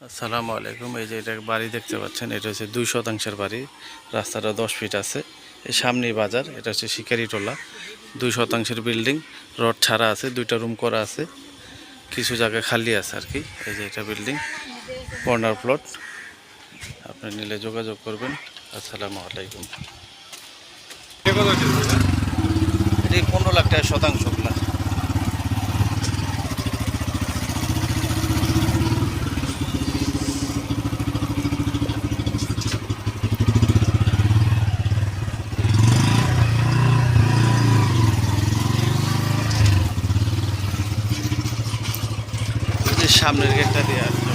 আসসালামু আলাইকুম। এই যে এটা বাড়ি দেখতে পাচ্ছেন, এটা হচ্ছে 2 শতাংশের বাড়ি। রাস্তাটা 10 ফিট আছে। এই সামনেই বাজার। এটা হচ্ছে শিকারিটোলা। 2 শতাংশের বিল্ডিং, রড ছাড়া আছে, 2টা রুম করা আছে, কিছু জায়গা খালি আছে আর কি। এই যে এটা বিল্ডিং, কর্নার প্লট। আপনি নিলে যোগাযোগ করবেন। আসসালামু আলাইকুম। এটি 15 লাখ টাকা শতাংশগুলা। সামনের গেটটা দিয়ে আসবে।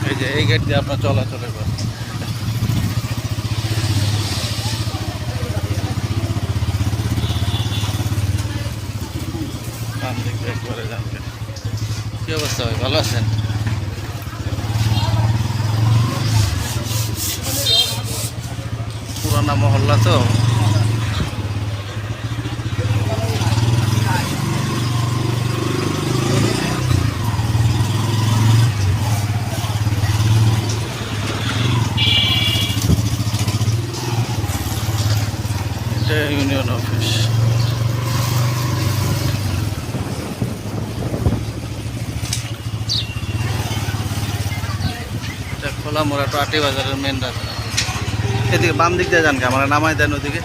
এই যে এই গেট দিয়ে আপনার চলাচলে করেন। বাম দিক দিয়ে একবারে যাবেন। কি অবস্থা ভাই, ভালো আছেন? পুরানা মহল্লা তো। এটা ইউনিয়ন অফিস। এটা খোলা মোড়া টাটি বাজারের মেন রাস্তা। এদিকে বাম দিক দিয়ে যান, কে আমার নামাই দেন ওদিকে।